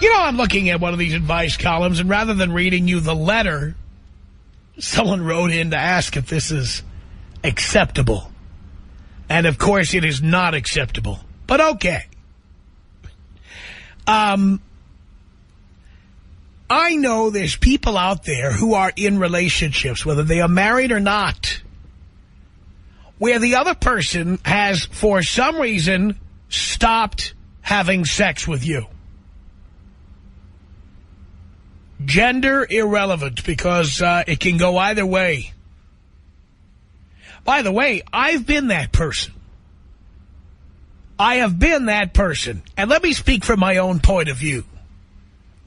You know, I'm looking at one of these advice columns, and rather than reading you the letter, someone wrote in to ask if this is acceptable. And, of course, it is not acceptable. But okay. I know there's people out there who are in relationships, whether they are married or not, where the other person has, for some reason, stopped having sex with you. Gender irrelevant, because it can go either way. By the way, I've been that person. I have been that person. And let me speak from my own point of view.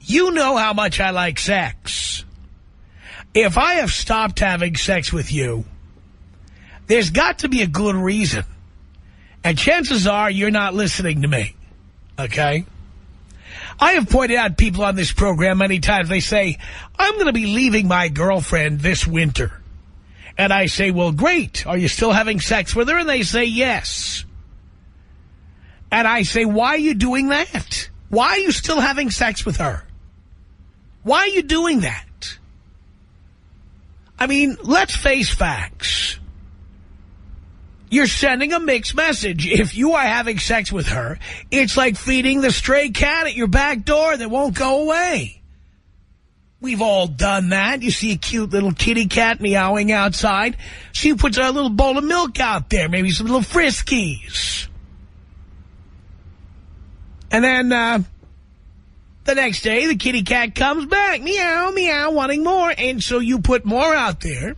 You know how much I like sex. If I have stopped having sex with you, there's got to be a good reason. And chances are you're not listening to me. Okay? I have pointed out people on this program many times. They say, I'm going to be leaving my girlfriend this winter. And I say, well, great. Are you still having sex with her? And they say, yes. And I say, why are you doing that? Why are you still having sex with her? Why are you doing that? I mean, let's face facts. You're sending a mixed message. If you are having sex with her, it's like feeding the stray cat at your back door that won't go away. We've all done that. You see a cute little kitty cat meowing outside. She puts a little bowl of milk out there, maybe some little Friskies. And then the next day, the kitty cat comes back, meow, meow, wanting more. And so you put more out there.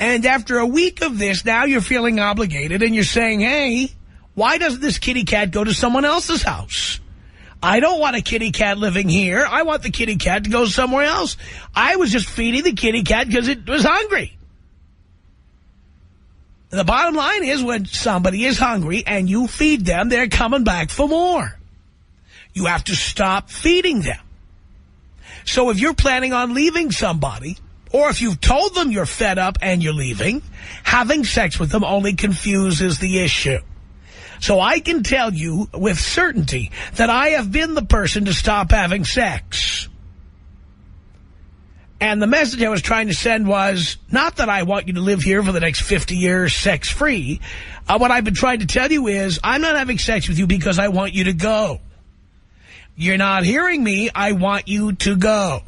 And after a week of this, now you're feeling obligated and you're saying, hey, why doesn't this kitty cat go to someone else's house? I don't want a kitty cat living here. I want the kitty cat to go somewhere else. I was just feeding the kitty cat because it was hungry. And the bottom line is when somebody is hungry and you feed them, they're coming back for more. You have to stop feeding them. So if you're planning on leaving somebody, or if you've told them you're fed up and you're leaving, having sex with them only confuses the issue. So I can tell you with certainty that I have been the person to stop having sex. And the message I was trying to send was not that I want you to live here for the next 50 years sex-free. What I've been trying to tell you is I'm not having sex with you because I want you to go. You're not hearing me. I want you to go.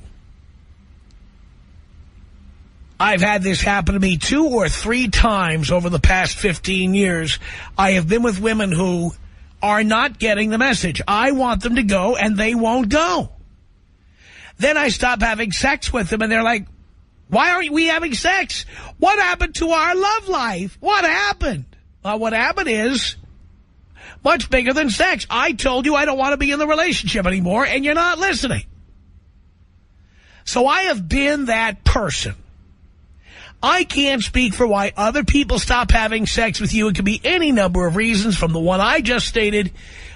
I've had this happen to me 2 or 3 times over the past 15 years. I have been with women who are not getting the message. I want them to go, and they won't go. Then I stop having sex with them, and they're like, why aren't we having sex? What happened to our love life? What happened? Well, what happened is much bigger than sex. I told you I don't want to be in the relationship anymore, and you're not listening. So I have been that person. I can't speak for why other people stop having sex with you. It could be any number of reasons, from the one I just stated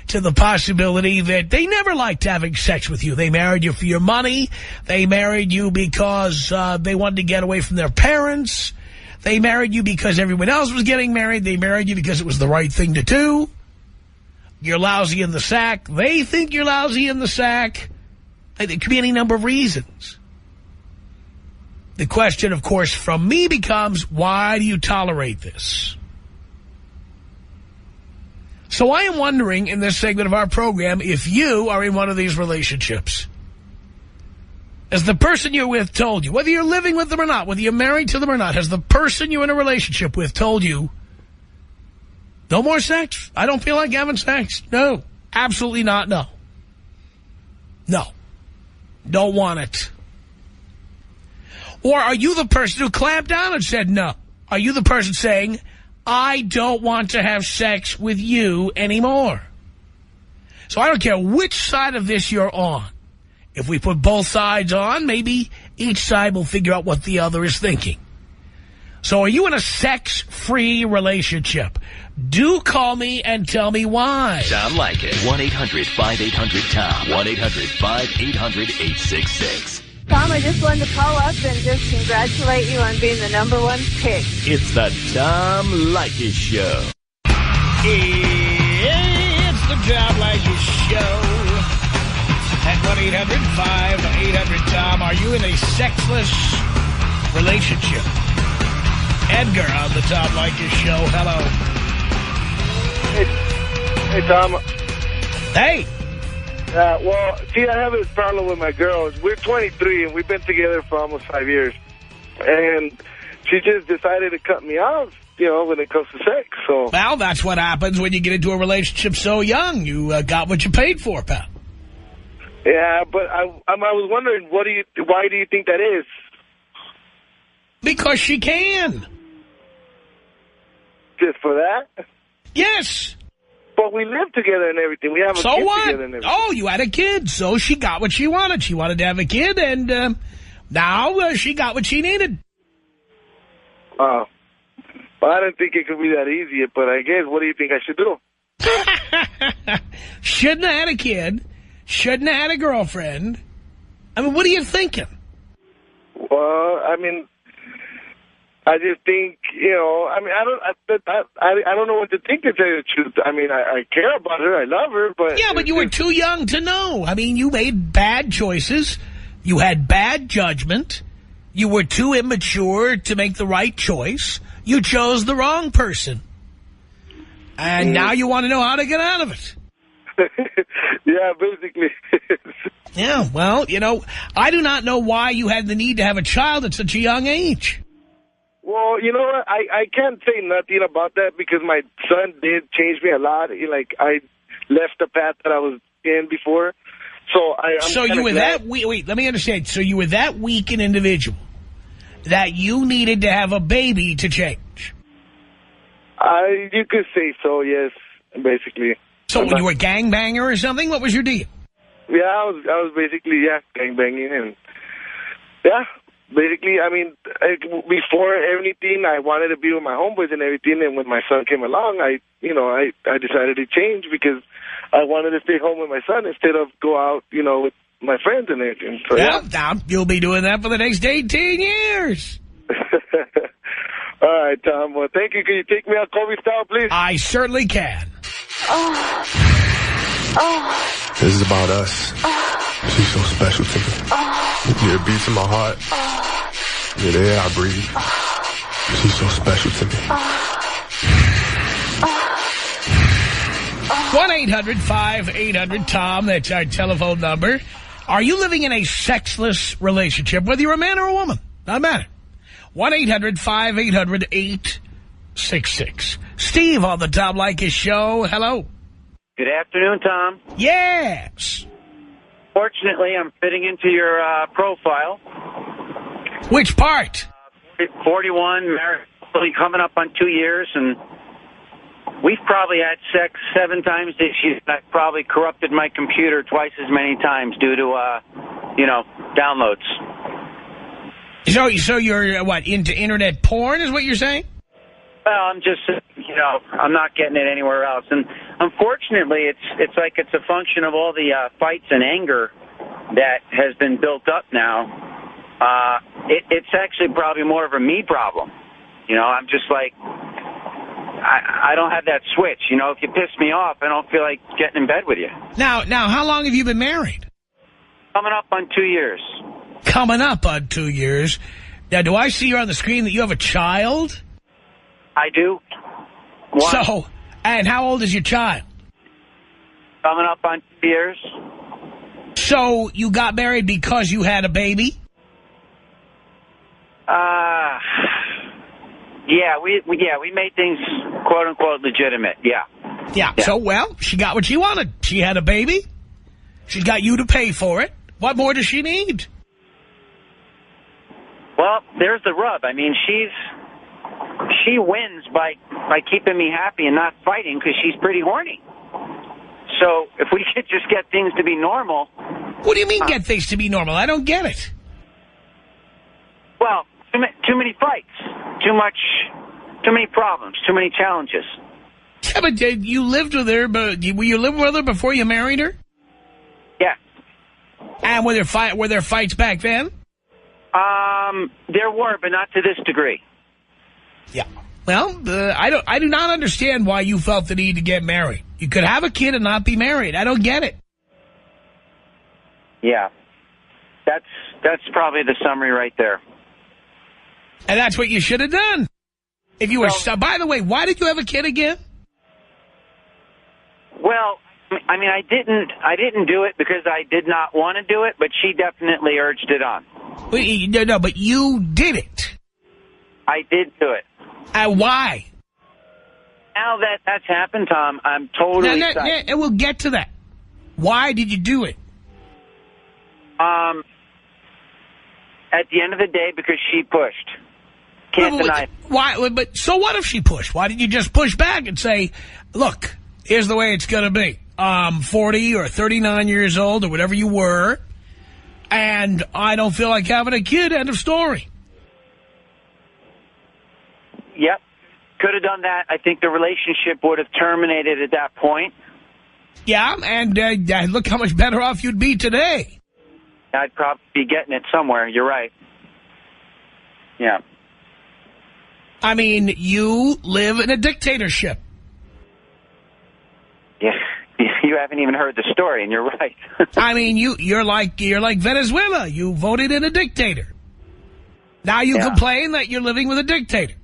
to the possibility that they never liked having sex with you. They married you for your money. They married you because they wanted to get away from their parents. They married you because everyone else was getting married. They married you because it was the right thing to do. You're lousy in the sack. They think you're lousy in the sack. It could be any number of reasons. The question, of course, from me becomes, why do you tolerate this? So I am wondering in this segment of our program if you are in one of these relationships. Has the person you're with told you, whether you're living with them or not, whether you're married to them or not, has the person you're in a relationship with told you, no more sex? I don't feel like having sex. No, absolutely not. No. No. Don't want it. Or are you the person who clamped down and said no? Are you the person saying, I don't want to have sex with you anymore? So I don't care which side of this you're on. If we put both sides on, maybe each side will figure out what the other is thinking. So are you in a sex-free relationship? Do call me and tell me why. Tom Leykis. 1-800-5800-TOM. 1-800-5800-866. Tom, I just wanted to call up and just congratulate you on being the #1 pick. It's the Tom Leykis Show. It's the Tom Leykis Show at 1-800-5800-TOM. Are you in a sexless relationship? Edgar on the Tom Leykis Show. Hello. Hey, Tom. Hey. Well, see, I have this problem with my girls. We're 23, and we've been together for almost 5 years. And she just decided to cut me off, you know, when it comes to sex. So. Well, that's what happens when you get into a relationship so young. You got what you paid for, pal. Yeah, but I was wondering, why do you think that is? Because she can. Just for that? Yes. But we live together and everything. We have a kid together and everything. Oh, you had a kid, so she got what she wanted. She wanted to have a kid, and now she got what she needed. Oh. Well, I didn't think it could be that easy, but I guess, what do you think I should do? Shouldn't have had a kid. Shouldn't have had a girlfriend. I mean, what are you thinking? Well, I mean, I just think, you know, I mean, I don't know what to think, to tell you the truth. I mean, I care about her, I love her, but... Yeah, but you were too young to know. I mean, you made bad choices. You had bad judgment. You were too immature to make the right choice. You chose the wrong person. And now you want to know how to get out of it. Yeah, basically. Yeah, well, you know, I do not know why you had the need to have a child at such a young age. Well, you know what? I can't say nothing about that because my son did change me a lot. I left the path that I was in before. So you were that weak. Wait, let me understand. So you were that weak an individual that you needed to have a baby to change. You could say so, yes, basically. So when you were a gangbanger or something, what was your deal? Yeah, I was basically, gangbanging, and yeah, basically, I mean, before everything, I wanted to be with my homeboys and everything, and when my son came along, I decided to change because I wanted to stay home with my son instead of go out, you know, with my friends and everything. So, yeah, now you'll be doing that for the next 18 years. All right, Tom. Well, thank you. Can you take me out Kobe style, please? I certainly can. This is about us. She's so special to me. Yeah, it beats in my heart. Yeah, the air I breathe. She's so special to me. 1-800-5800-TOM. That's our telephone number. Are you living in a sexless relationship, whether you're a man or a woman? Doesn't matter. 1-800-5800-866. Steve on the Tom Leykis Show. Hello. Good afternoon, Tom. Yes. Fortunately, I'm fitting into your profile. Which part? 41, married, coming up on 2 years, and we've probably had sex 7 times this year. I've probably corrupted my computer twice as many times due to, downloads. So you're, what, into internet porn is what you're saying? Well, I'm just, I'm not getting it anywhere else. And unfortunately, it's like it's a function of all the fights and anger that has been built up now. It's actually probably more of a me problem. I'm just like, I don't have that switch. If you piss me off, I don't feel like getting in bed with you. Now, how long have you been married? Coming up on 2 years. Coming up on 2 years. Now, do I see here on the screen that you have a child? I do. One. So, and how old is your child? Coming up on 2 years. So, you got married because you had a baby? Yeah, we made things quote unquote legitimate. Yeah. So, well, she got what she wanted. She had a baby. She's got you to pay for it. What more does she need? Well, there's the rub. I mean, she wins by keeping me happy and not fighting because she's pretty horny. So if we could just get things to be normal. What do you mean get things to be normal? I don't get it. Well, too many fights, too many problems, too many challenges. Yeah, but you lived with her, but were you living with her before you married her? Yeah. And were there fights back then? There were, but not to this degree. Yeah. Well, I do not understand why you felt the need to get married. You could have a kid and not be married. I don't get it. Yeah. That's probably the summary right there. And that's what you should have done. If you were... By the way, why did you have a kid again? Well, I mean, I didn't do it because I did not want to do it, but she definitely urged it on. No, but you did it. I did do it. Why? Now that that's happened, Tom, I'm totally psyched. And we'll get to that. Why did you do it? At the end of the day, because she pushed. Can't deny it. Why? But so what if she pushed? Why didn't you just push back and say, look, here's the way it's going to be. 40 or 39 years old or whatever you were, and I don't feel like having a kid, end of story. Yep. Could have done that. I think the relationship would have terminated at that point. Yeah, and look how much better off you'd be today. I'd probably be getting it somewhere. You're right. Yeah. I mean, you live in a dictatorship. Yeah. You haven't even heard the story, and you're right. I mean, you're like Venezuela. You voted in a dictator. Now you complain that you're living with a dictator.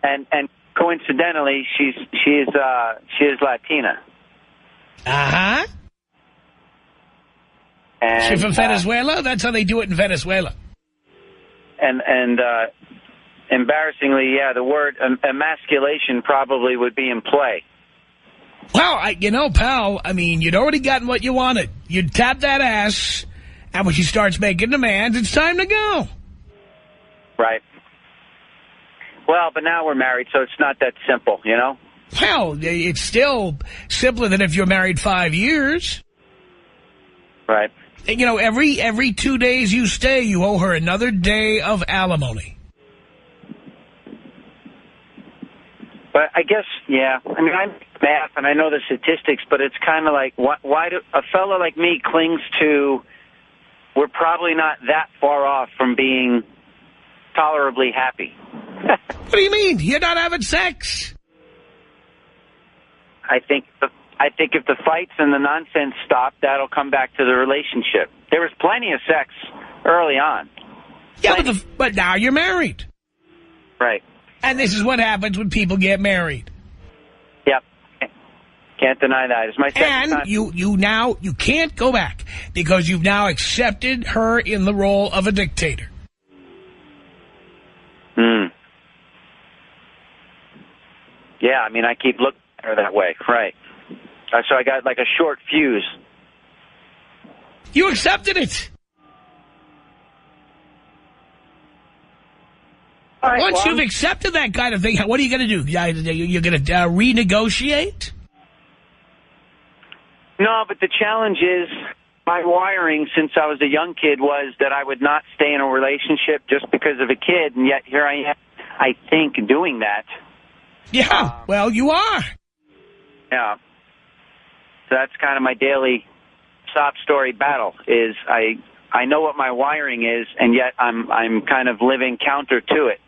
And coincidentally, she is Latina. Uh-huh. She's from Venezuela? That's how they do it in Venezuela. And embarrassingly, yeah, the word emasculation probably would be in play. Well, pal, I mean, you'd already gotten what you wanted. You'd tap that ass, and when she starts making demands, it's time to go. Right. Well, but now we're married, so it's not that simple, you know? Well, it's still simpler than if you're married 5 years. Right. You know, every 2 days you stay, you owe her another day of alimony. But I guess, yeah, I mean, I'm math and I know the statistics, but it's kind of like, why do a fellow like me clings to, we're probably not that far off from being tolerably happy. What do you mean? You're not having sex? I think if the fights and the nonsense stop, that'll come back to the relationship. There was plenty of sex early on. Yeah, but now you're married. Right. And this is what happens when people get married. Yep. Can't deny that. It's my second time. And you can't go back because you've now accepted her in the role of a dictator. Yeah, I mean, I keep looking at her that way. Right. So I got like a short fuse. You accepted it. Right, Once you've accepted that kind of thing, what are you going to do? You're going to renegotiate? No, but the challenge is my wiring since I was a young kid was that I would not stay in a relationship just because of a kid, and yet here I am, I think, doing that. Yeah, well, you are. Yeah. So that's kind of my daily sob story battle is I know what my wiring is, and yet I'm kind of living counter to it.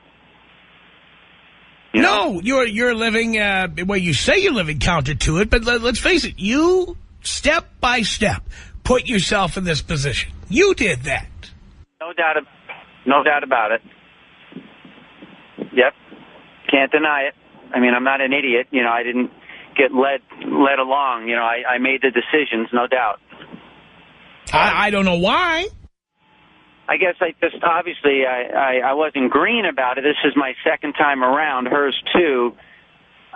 You know? No, you're living, well, you say you're living counter to it, but let's face it, you, step by step, put yourself in this position. You did that. No doubt about it. Yep. Can't deny it. I mean, I'm not an idiot. You know, I didn't get led along. You know, I made the decisions, no doubt. I don't know why. I guess I just, obviously, I wasn't green about it. This is my second time around, hers too.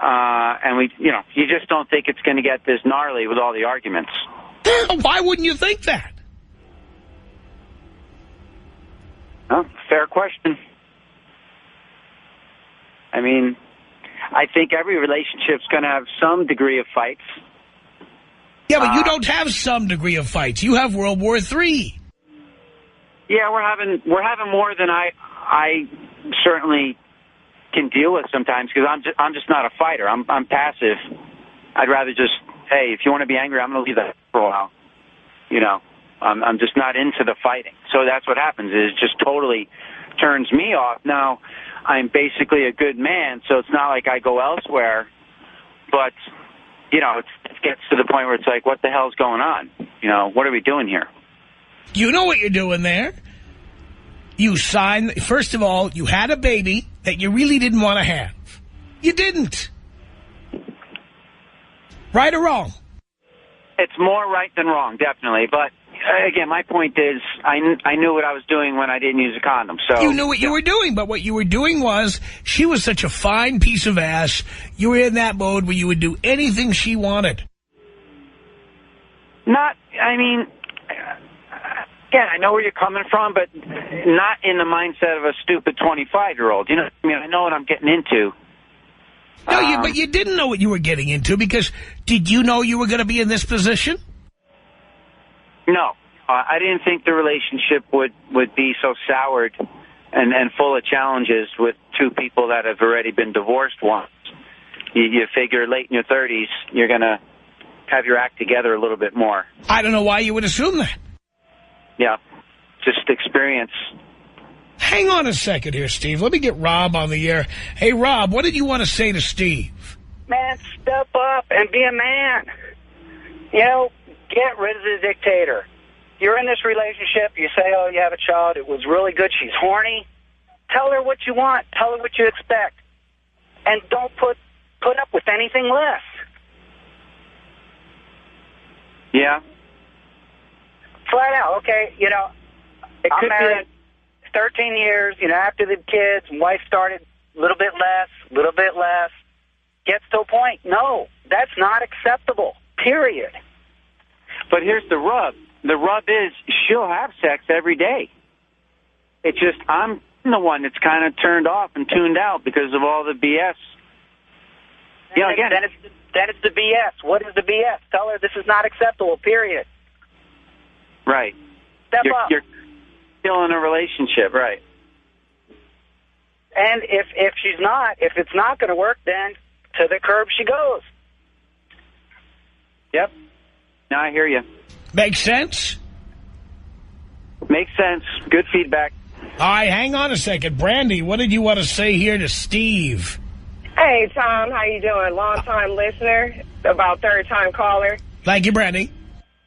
And we, you know, you just don't think it's going to get this gnarly with all the arguments. Why wouldn't you think that? Well, fair question. I mean, I think every relationship's going to have some degree of fights. Yeah, but you don't have some degree of fights. You have World War III. Yeah, we're having more than I certainly can deal with sometimes because I'm just not a fighter. I'm passive. I'd rather just, hey, if you want to be angry, I'm going to leave that for a while. You know, I'm just not into the fighting. So that's what happens. Is it just totally turns me off. Now, I'm basically a good man, so it's not like I go elsewhere. But, you know, it gets to the point where it's like, what the hell's going on? You know, what are we doing here? You know what you're doing there. You signed, first of all, you had a baby that you really didn't want to have. You didn't. Right or wrong? It's more right than wrong, definitely. But, again, my point is I knew what I was doing when I didn't use a condom. So you knew what you were doing, but what you were doing was she was such a fine piece of ass, you were in that mode where you would do anything she wanted. Again, I know where you're coming from, but not in the mindset of a stupid 25-year-old. You know what I mean? I know what I'm getting into. No, but you didn't know what you were getting into, because did you know you were going to be in this position? No. I didn't think the relationship would be so soured and full of challenges with two people that have already been divorced once. You figure late in your 30s, you're going to have your act together a little bit more. I don't know why you would assume that. Yeah, just experience. Hang on a second here, Steve. Let me get Rob on the air. Hey, Rob, what did you want to say to Steve? Man, step up and be a man. You know, get rid of the dictator. You're in this relationship. You say, oh, you have a child. It was really good. She's horny. Tell her what you want. Tell her what you expect. And don't put up with anything less. Yeah. Flat out, okay, you know, I'm married 13 years, you know, after the kids, and wife started a little bit less, gets to a point. No, that's not acceptable, period. But here's the rub. The rub is she'll have sex every day. It's just I'm the one that's kind of turned off and tuned out because of all the BS. Then it's the BS. What is the BS? Tell her this is not acceptable, period. Right. Step up. You're still in a relationship, right? And if it's not going to work, then to the curb she goes. Yep. Now I hear you. Makes sense? Makes sense. Good feedback. All right, hang on a second. Brandy, what did you want to say here to Steve? Hey, Tom, how you doing? Long-time listener, about third-time caller. Thank you, Brandy.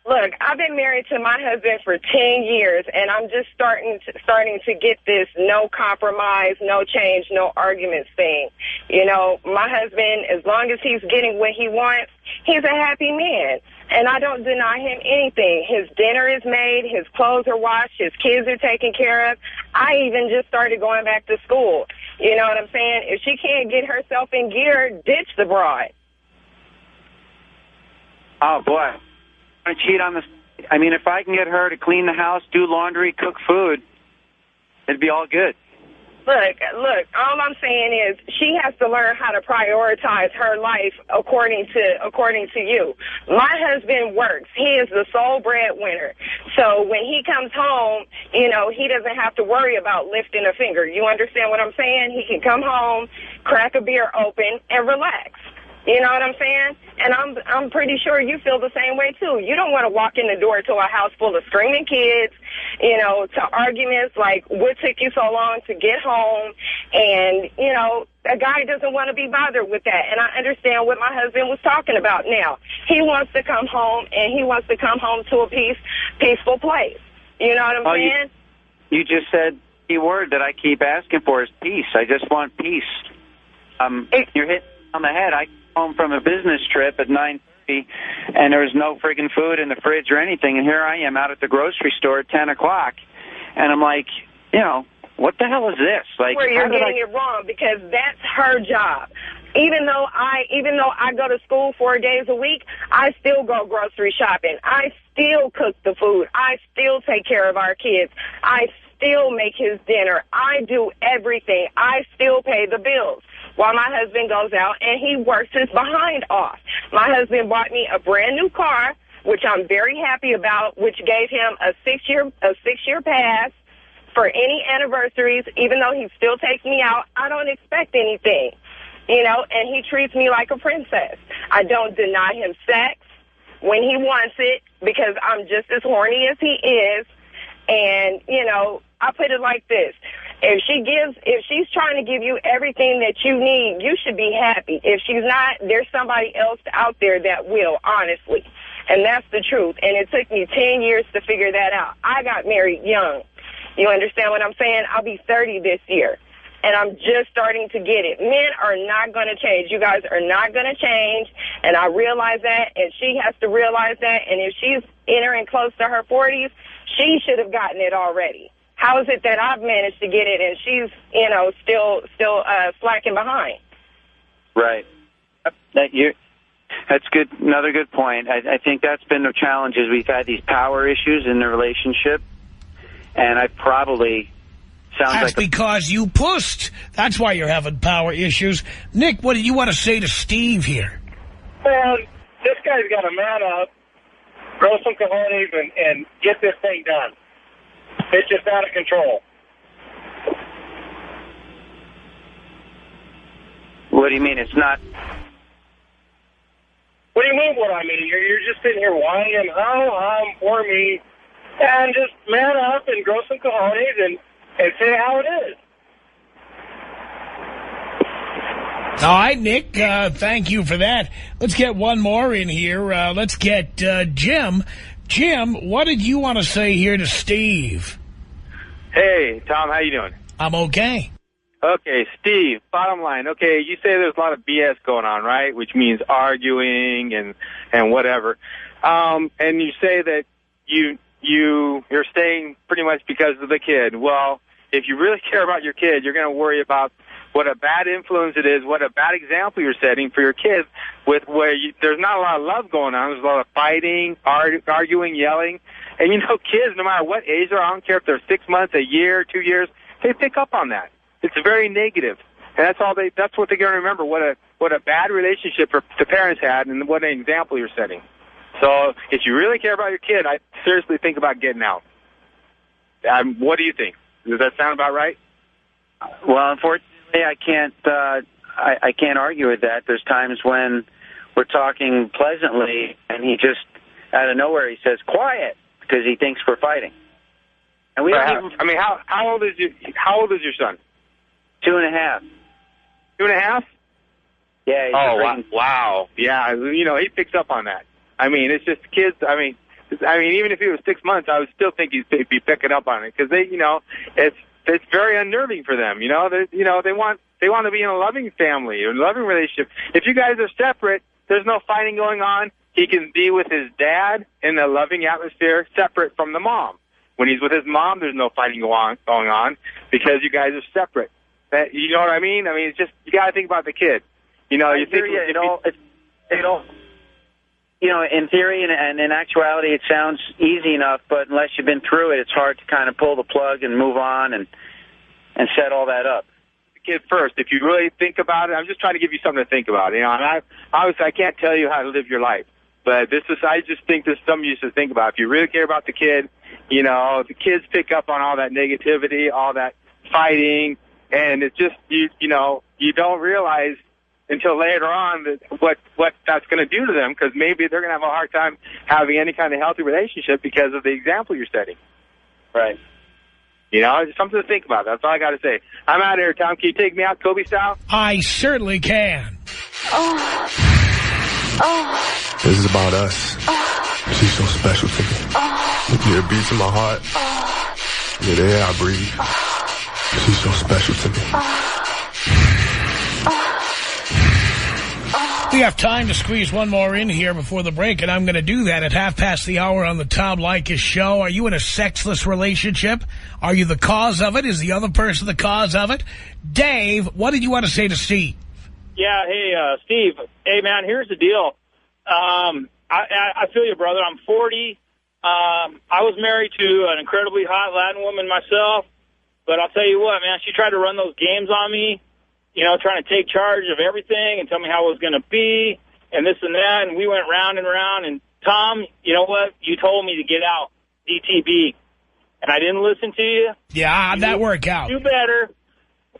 Look, I've been married to my husband for 10 years, and I'm just starting to get this no compromise, no change, no arguments thing. You know, my husband, as long as he's getting what he wants, he's a happy man. And I don't deny him anything. His dinner is made, his clothes are washed, his kids are taken care of. I even just started going back to school. You know what I'm saying? If she can't get herself in gear, ditch the broad. Oh, boy. I cheat on this. I mean, if I can get her to clean the house, do laundry, cook food, it'd be all good. Look, all I'm saying is she has to learn how to prioritize her life according to you. My husband works. He is the sole breadwinner. So when he comes home, you know, he doesn't have to worry about lifting a finger. You understand what I'm saying? He can come home, crack a beer open, and relax. You know what I'm saying? And I'm pretty sure you feel the same way, too. You don't want to walk in the door to a house full of screaming kids, you know, to arguments like, what took you so long to get home? And, you know, a guy doesn't want to be bothered with that. And I understand what my husband was talking about now. He wants to come home, and he wants to come home to a peaceful place. You know what I'm saying? You just said the word that I keep asking for is peace. I just want peace. You're hitting on the head. I home from a business trip at 9:30, and there was no friggin' food in the fridge or anything, and here I am out at the grocery store at 10 o'clock, and I'm like, you know, what the hell is this? Like, where you're getting it wrong, because that's her job. Even though I go to school 4 days a week, I still go grocery shopping. I still cook the food. I still take care of our kids. I still make his dinner. I do everything. I still pay the bills while my husband goes out and he works his behind off. My husband bought me a brand new car, which I'm very happy about, which gave him a six-year pass for any anniversaries. Even though he still takes me out, I don't expect anything, you know, and he treats me like a princess. I don't deny him sex when he wants it, because I'm just as horny as he is. And, you know, I put it like this. If she's trying to give you everything that you need, you should be happy. If she's not, there's somebody else out there that will, honestly. And that's the truth. And it took me 10 years to figure that out. I got married young. You understand what I'm saying? I'll be 30 this year. And I'm just starting to get it. Men are not going to change. You guys are not going to change. And I realize that, and she has to realize that. And if she's entering close to her 40s, she should have gotten it already. How is it that I've managed to get it and she's, you know, still slacking behind? Right. That's good. Another good point. I think that's been the challenge is we've had these power issues in the relationship, and I probably sounds That's like because you pushed. That's why you're having power issues. Nick, what do you want to say to Steve here? Well, this guy's got to man up, grow some cojones, and get this thing done. It's just out of control. What do you mean? It's not. What do you mean what I mean? You're just sitting here whining, poor me, and just man up and grow some cojones and say how it is. All right, Nick, thank you for that. Let's get one more in here. Let's get Jim. Jim, what did you want to say here to Steve? Hey, Tom, how you doing? I'm okay. Okay, Steve, bottom line. Okay, you say there's a lot of BS going on, right? Which means arguing and whatever. And you say that you're staying pretty much because of the kid. Well, if you really care about your kid, you're going to worry about what a bad influence it is, what a bad example you're setting for your kids with where there's not a lot of love going on. There's a lot of fighting, arguing, yelling. And, you know, kids, no matter what age they're, I don't care if they're 6 months, a year, 2 years, they pick up on that. It's very negative. And that's what they're going to remember, what a bad relationship the parents had and what an example you're setting. So if you really care about your kid, I seriously think about getting out. What do you think? Does that sound about right? Well, unfortunately, I can't argue with that. There's times when we're talking pleasantly, and he just out of nowhere he says quiet because he thinks we're fighting. And we don't even. I mean, how old is your son? 2.5. 2.5? Yeah. Wow. Yeah, you know, he picks up on that. I mean, it's just kids. I mean, even if he was 6 months, I would still think he'd be picking up on it because they, you know, it's very unnerving for them. You know, they want to be in a loving family, a loving relationship. If you guys are separate, there's no fighting going on. He can be with his dad in a loving atmosphere, separate from the mom. When he's with his mom, there's no fighting going on because you guys are separate. You know what I mean? I mean, it's just you got to think about the kid. You know, you think you know, in theory and in actuality, it sounds easy enough, but unless you've been through it, it's hard to kind of pull the plug and move on and set all that up. The kid first. If you really think about it, I'm just trying to give you something to think about. You know, and obviously I can't tell you how to live your life, but I just think this is something you should think about. If you really care about the kid, you know, the kids pick up on all that negativity, all that fighting, and it's just you know, you don't realize until later on that what that's going to do to them, because maybe they're going to have a hard time having any kind of healthy relationship because of the example you're setting. Right. You know, it's something to think about. That's all I got to say. I'm out of here, Tom. Can you take me out, Kobe style? I certainly can. This is about us. She's so special to me. Yeah, it beats in my heart. Yeah, the air I breathe. She's so special to me. We have time to squeeze one more in here before the break, and I'm going to do that at 1:30 on the Tom Leykis Show. Are you in a sexless relationship? Are you the cause of it? Is the other person the cause of it? Dave, what did you want to say to Steve? Yeah, hey, Steve. Hey, man, here's the deal. I feel you, brother. I'm 40. I was married to an incredibly hot Latin woman myself, but I'll tell you what, man, she tried to run those games on me. You know, trying to take charge of everything and tell me how it was going to be and this and that. And we went round and round. And, Tom, you know what? You told me to get out, DTB. And I didn't listen to you. Yeah, how'd that work out? Do better.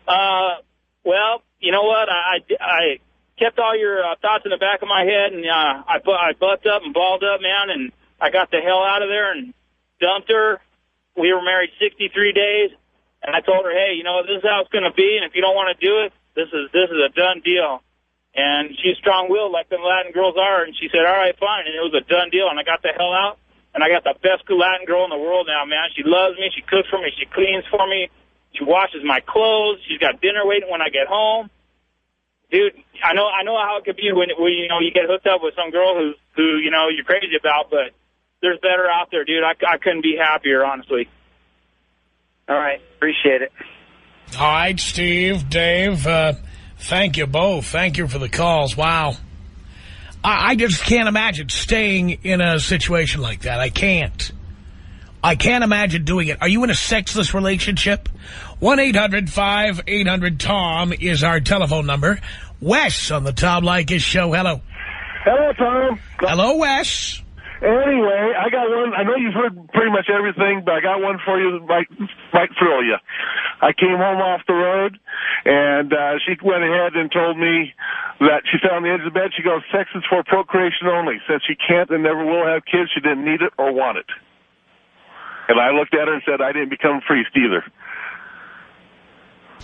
Well, you know what? I kept all your thoughts in the back of my head. And I bucked up and balled up, man. And I got the hell out of there and dumped her. We were married 63 days. And I told her, hey, you know, this is how it's going to be. And if you don't want to do it, This is a done deal. And she's strong-willed like the Latin girls are. And she said, all right, fine. And it was a done deal. And I got the hell out. And I got the best Latin girl in the world now, man. She loves me. She cooks for me. She cleans for me. She washes my clothes. She's got dinner waiting when I get home. Dude, I know how it could be when you know, you get hooked up with some girl who you know, you're crazy about, but there's better out there, dude. I couldn't be happier, honestly. All right. Appreciate it. All right, Steve, Dave, thank you both. Thank you for the calls. Wow. I just can't imagine staying in a situation like that. I can't. I can't imagine doing it. Are you in a sexless relationship? 1-800-5800-TOM is our telephone number. Wes on the Tom Leykis Show. Hello. Hello, Tom. Hello, Wes. Anyway, I got one. I know you've heard pretty much everything, but I got one for you that might thrill you. I came home off the road, and she went ahead and told me that she sat on the edge of the bed. She goes, sex is for procreation only. Since she can't and never will have kids, she didn't need it or want it. And I looked at her and said, I didn't become a priest either.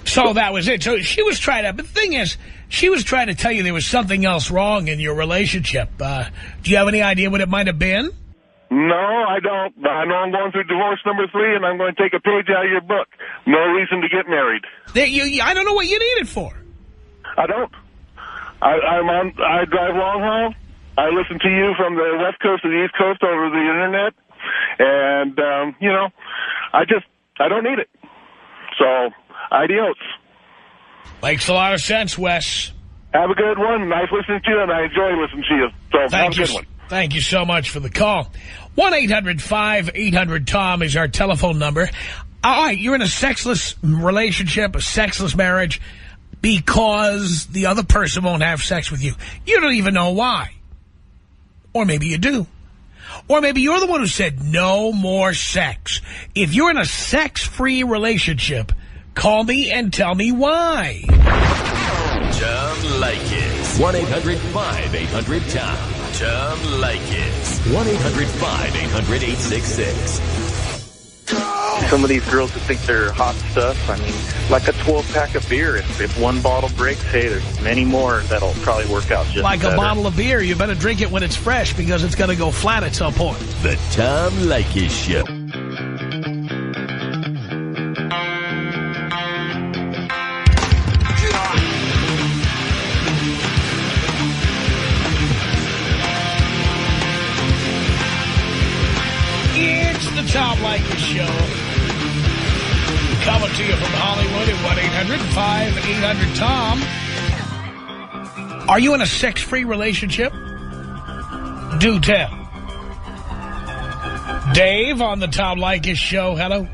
So that was it. So she was trying to, but the thing is, she was trying to tell you there was something else wrong in your relationship. Do you have any idea what it might have been? No, I don't. I know I'm going through divorce number 3, and I'm going to take a page out of your book. No reason to get married. I don't know what you need it for. I don't. I drive long haul. I listen to you from the West Coast to the East Coast over the Internet. And, you know, I don't need it. So, adios. Makes a lot of sense, Wes. Have a good one. Nice listening to you, and I enjoy listening to you. So, have a good one. Thank you so much for the call. 1-800-5800-TOM is our telephone number. All right, you're in a sexless relationship, a sexless marriage, because the other person won't have sex with you. You don't even know why. Or maybe you do. Or maybe you're the one who said no more sex. If you're in a sex-free relationship, call me and tell me why. Tom Leykis. 1-800-5800-TOM. Tom Leykis. 1-800-5800-866. Some of these girls who think they're hot stuff, I mean, like a 12-pack of beer. If one bottle breaks, hey, there's many more that'll probably work out just like better. A bottle of beer, you better drink it when it's fresh because it's going to go flat at some point. The Tom Leykis Show. It's the Tom Leykis Show. Coming to you from Hollywood at 1-800-5800-TOM. Are you in a sex-free relationship? Do tell. Dave on the Tom Leykis Show. Hello.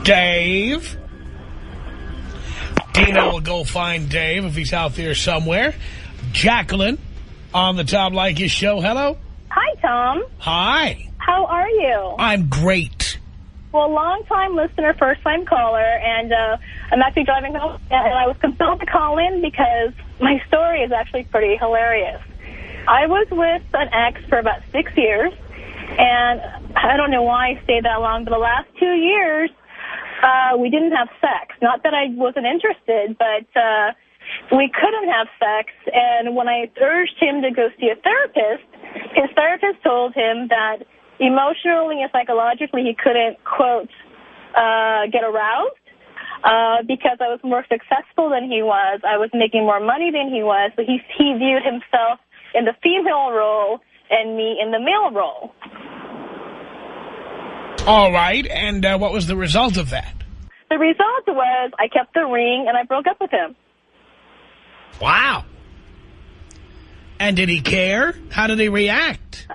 Dave. Dina will go find Dave if he's out there somewhere. Jacqueline on the Tom Leykis Show. Hello. Hi, Tom. Hi. How are you? I'm great. Well, long-time listener, first-time caller, and I'm actually driving home, and I was compelled to call in because my story is actually pretty hilarious. I was with an ex for about 6 years, and I don't know why I stayed that long, but the last 2 years, we didn't have sex. Not that I wasn't interested, but we couldn't have sex, and when I urged him to go see a therapist, his therapist told him that emotionally and psychologically he couldn't, quote, get aroused because I was more successful than he was. I was making more money than he was, so he viewed himself in the female role and me in the male role. All right, and what was the result of that? The result was I kept the ring and I broke up with him. Wow. And did he care? How did he react?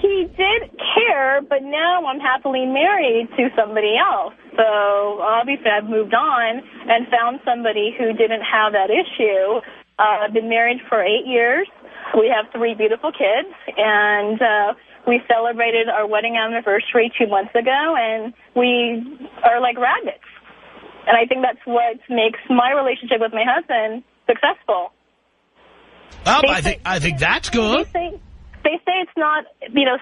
He did care, but now I'm happily married to somebody else. So obviously I've moved on and found somebody who didn't have that issue. I've been married for 8 years. We have 3 beautiful kids, and we celebrated our wedding anniversary 2 months ago, and we are like rabbits. And I think that's what makes my relationship with my husband successful. Well, I think that's good. They say it's not,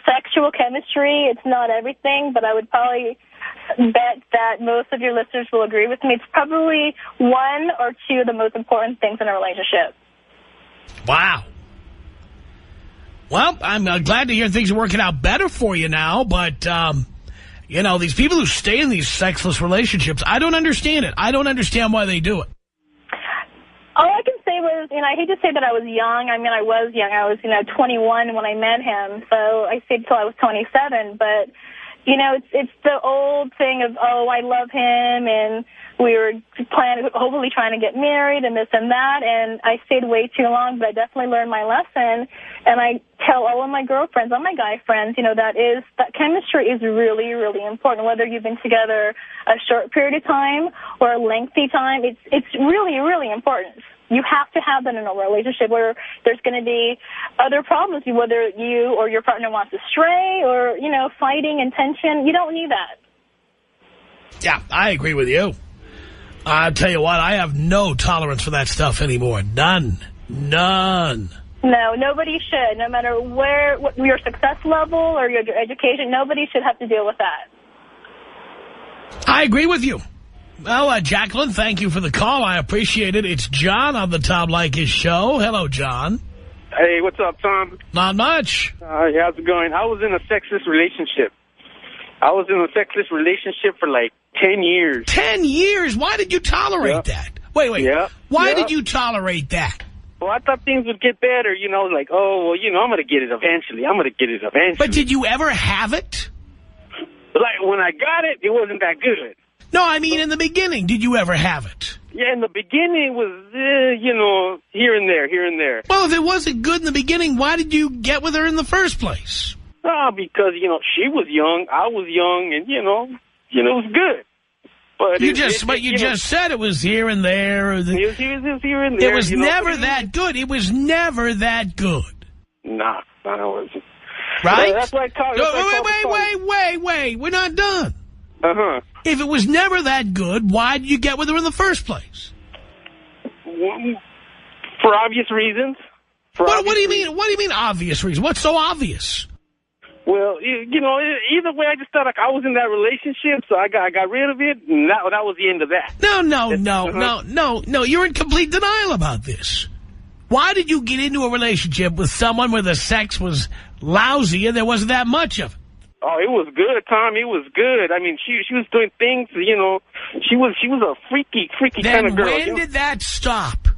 sexual chemistry. It's not everything, but I would probably bet that most of your listeners will agree with me. It's probably one or two of the most important things in a relationship. Wow. Well, I'm glad to hear things are working out better for you now, but, you know, these people who stay in these sexless relationships, I don't understand it. I don't understand why they do it. All I can say was, you know, I hate to say that I was young. I mean, I was young. I was, 21 when I met him, so I stayed till I was 27, but... You know, it's the old thing of, oh, I love him, and we were hopefully trying to get married and this and that, and I stayed way too long, but I definitely learned my lesson, and I tell all of my girlfriends, all my guy friends, that chemistry is really, really important, whether you've been together a short period of time or a lengthy time. It's really, really important. You have to have that in a relationship where there's going to be other problems, whether you or your partner wants to stray or, fighting and tension. You don't need that. Yeah, I agree with you. I'll tell you what, I have no tolerance for that stuff anymore. None. No, nobody should. No matter what your success level or your education, nobody should have to deal with that. I agree with you. Well, Jacqueline, thank you for the call. I appreciate it. It's John on the Tom Leykis Show. Hello, John. Hey, what's up, Tom? Not much. How's it going? I was in a sexless relationship. For like 10 years. 10 years? Why did you tolerate that? Wait. Yeah. Why did you tolerate that? Well, I thought things would get better, I'm going to get it eventually. But did you ever have it? Like, when I got it, it wasn't that good. No, I mean in the beginning. Did you ever have it? Yeah, in the beginning it was, here and there. Well, if it wasn't good in the beginning, why did you get with her in the first place? Because, she was young, I was young, and, it was good. But you just said it was here and there. It was here and there. It was never that good. It was never that good. Nah, it wasn't. Right? That's why I called. Wait. We're not done. Uh-huh. If it was never that good, why did you get with her in the first place? For obvious reasons. What do you mean? What do you mean obvious reasons? What's so obvious? Well, either way, I just thought like I was in that relationship, so I got rid of it, and that was the end of that. No. You're in complete denial about this. Why did you get into a relationship with someone where the sex was lousy and there wasn't that much of it? Oh, it was good, Tom. It was good. I mean, she was doing things, she was a freaky kind of girl. Then when did that stop?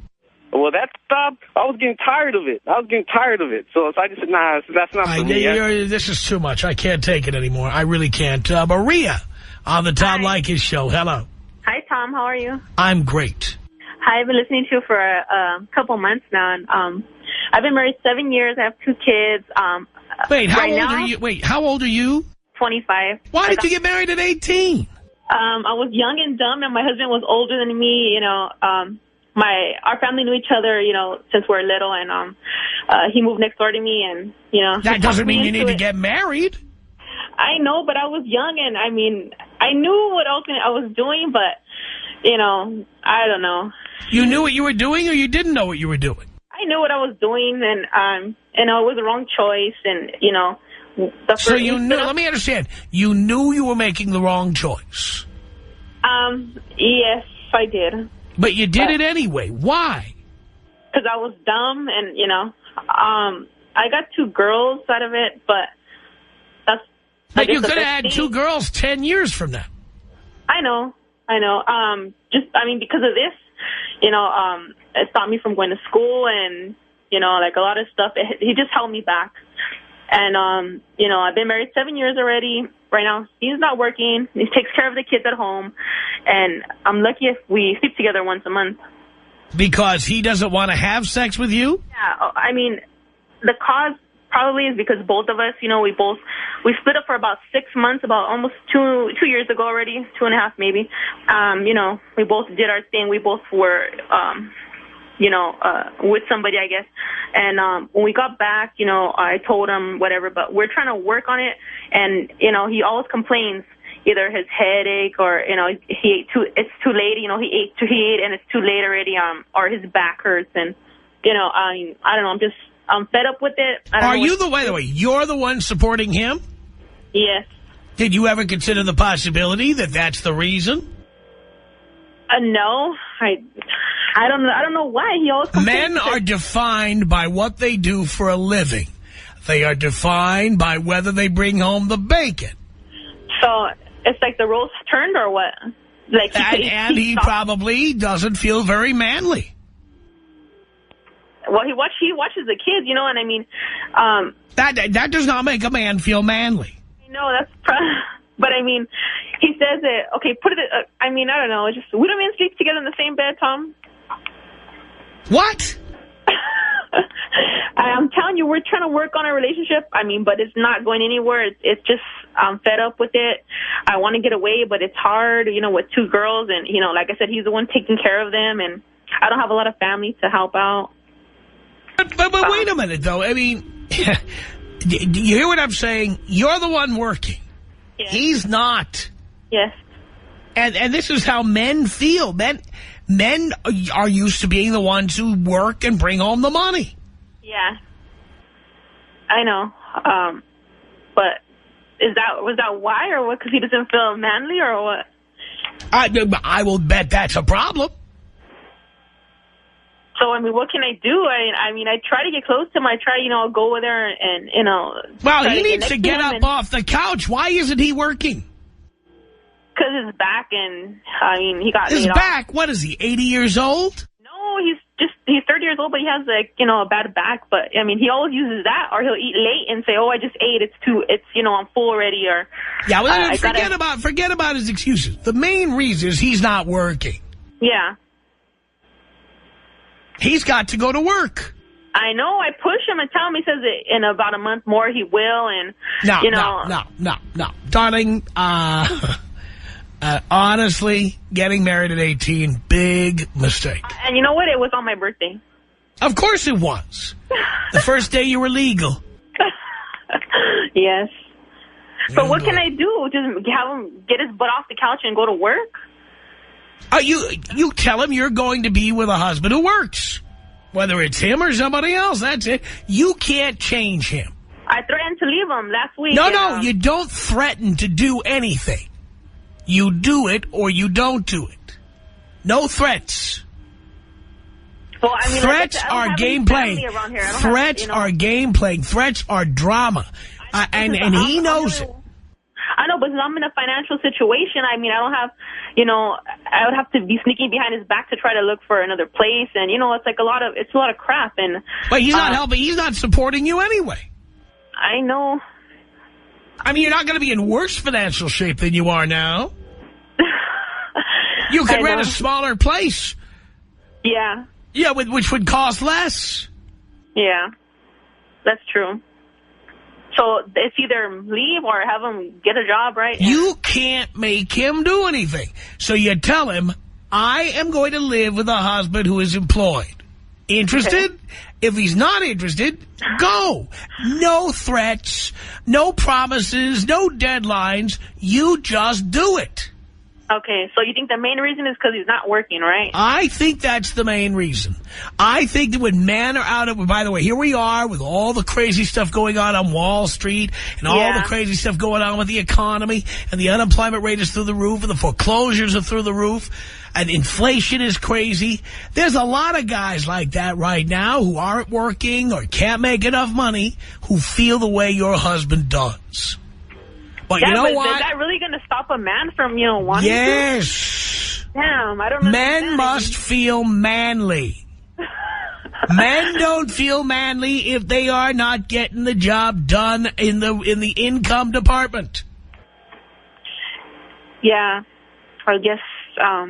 Well, that stopped. I was getting tired of it. So I just said, nah, that's not for me. This is too much. I can't take it anymore. I really can't. Maria on the Tom Leykis Show. Hello. Hi, Tom. How are you? I'm great. Hi, I've been listening to you for a couple months now. And, I've been married 7 years. I have 2 kids. How old are you? 25. Why did you get married at 18? I was young and dumb, and my husband was older than me. Our family knew each other, since we were little, and he moved next door to me, and that doesn't mean you need to get married. I know, but I was young, and I knew what else I was doing, but I don't know. You knew what you were doing, or you didn't know what you were doing? I knew what I was doing, and it was the wrong choice, and So you knew. Let me understand. You knew you were making the wrong choice. Yes, I did. But you did it anyway. Why? Because I was dumb, and I got 2 girls out of it, but that's. But you could have had 2 girls 10 years from now. I know. Because of this, it stopped me from going to school, and like a lot of stuff. He just held me back. And, I've been married 7 years already. Right now, he's not working. He takes care of the kids at home. And I'm lucky if we sleep together once a month. Because he doesn't want to have sex with you? Yeah, the cause probably is because both of us, we split up for about 6 months, about almost 2 years ago already, 2.5 maybe. We both did our thing. We both were, with somebody, I guess. And when we got back, I told him whatever, but we're trying to work on it. And, he always complains, either his headache or, it's too late, he ate and it's too late already, or his back hurts. And, I don't know, I'm fed up with it. Are you by the way, you're the one supporting him? Yes. Did you ever consider the possibility that that's the reason? No, I don't know why he always complains. Men are defined by what they do for a living. They are defined by whether they bring home the bacon. So it's like the roles turned, or what? Like he probably doesn't feel very manly. Well, he watches the kids, you know, and I mean, that does not make a man feel manly. No, but I mean, he says it. Okay, put it. I mean, I don't know. Just we don't even sleep together in the same bed, Tom. What? I'm telling you, we're trying to work on our relationship. I mean, but it's not going anywhere. It's just I'm fed up with it. I want to get away, but it's hard, you know, with two girls, and you know, like I said, he's the one taking care of them, and I don't have a lot of family to help out. But wait a minute, though. I mean, do you hear what I'm saying? You're the one working. Yes. He's not. Yes. And this is how men feel. Men are used to being the ones who work and bring home the money. Yeah. I know. But was that why, or what? Because he doesn't feel manly, or what? I will bet that's a problem. So, I mean, what can I do? I mean, I try to get close to him. I try, you know, go over there and you know. Well, he needs to get up off the couch. Why isn't he working? Because his back, and, I mean, he got his back? What is he, 80 years old? No, he's 30 years old, but he has, like, you know, a bad back. But, I mean, he always uses that, or he'll eat late and say, oh, I just ate. It's you know, I'm full already, or. Yeah, well, forget about his excuses. The main reason is he's not working. Yeah. He's got to go to work. I know. I push him and tell him. He says that in about a month more he will. And No. Darling, honestly, getting married at 18, big mistake. And you know what? It was on my birthday. Of course it was. The first day you were legal. Yes. So what can I do? Just have him get his butt off the couch and go to work? You tell him you're going to be with a husband who works. Whether it's him or somebody else, that's it. You can't change him. I threatened to leave him last week. No, you don't threaten to do anything. You do it or you don't do it. No threats. Well, I mean, threats are game playing. Threats are game playing. Threats are drama. And he knows it. I know, but I'm in a financial situation. I mean, I don't have, you know, I would have to be sneaking behind his back to try to look for another place. And, you know, it's a lot of crap. And but he's not helping. He's not supporting you anyway. I know. I mean, you're not going to be in worse financial shape than you are now. You could rent a smaller place. Yeah. Yeah, which would cost less. Yeah, that's true. So it's either leave or have him get a job, right? You can't make him do anything. So you tell him, I am going to live with a husband who is employed. Interested? Okay. If he's not interested, go. No threats, no promises, no deadlines. You just do it. Okay, so you think the main reason is because he's not working, right? I think that's the main reason. I think that when men are out of... By the way, here we are with all the crazy stuff going on Wall Street and all the crazy stuff going on with the economy, and the unemployment rate is through the roof, and the foreclosures are through the roof, and inflation is crazy. There's a lot of guys like that right now who aren't working or can't make enough money who feel the way your husband does. But you know what? Is that really going to stop a man from, you know, wanting to? Yes. Damn, I don't know. Men must feel manly. Men don't feel manly if they are not getting the job done in the income department. Yeah, I guess I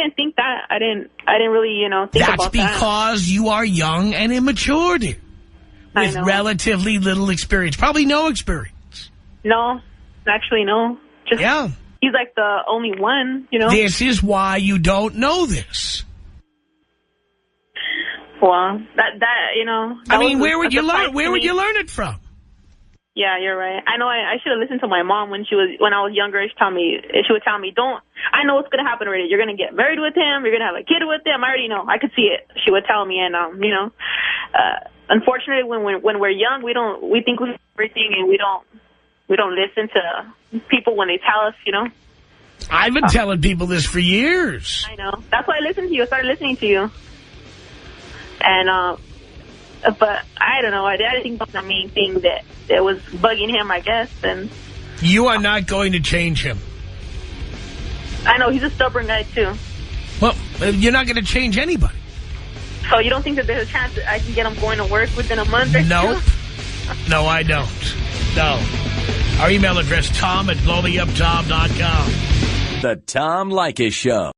didn't think that. I didn't really, you know, think about that. That's because you are young and immature, dear, with relatively little experience, probably no experience. No. Actually, no. Just, yeah. He's like the only one, you know. This is why you don't know this. Well, that you know. I mean, where would you learn? Where would you learn it from? Yeah, you're right. I know. I should have listened to my mom when I was younger. She would tell me, "Don't." I know what's gonna happen already. You're gonna get married with him. You're gonna have a kid with him. I already know. I could see it. She would tell me, and you know, unfortunately, when we're young, we think we know everything, and we don't. we don't listen to people when they tell us, you know. I've been telling people this for years. I know. That's why I listened to you. I started listening to you. And, but I don't know. I think that's the main thing that was bugging him, I guess. And you are not going to change him. I know. He's a stubborn guy, too. Well, you're not going to change anybody. So you don't think that there's a chance that I can get him going to work within a month or Nope. two? No, I don't. No. Our email address, Tom@blowmeuptom.com. The Tom Leykis Show.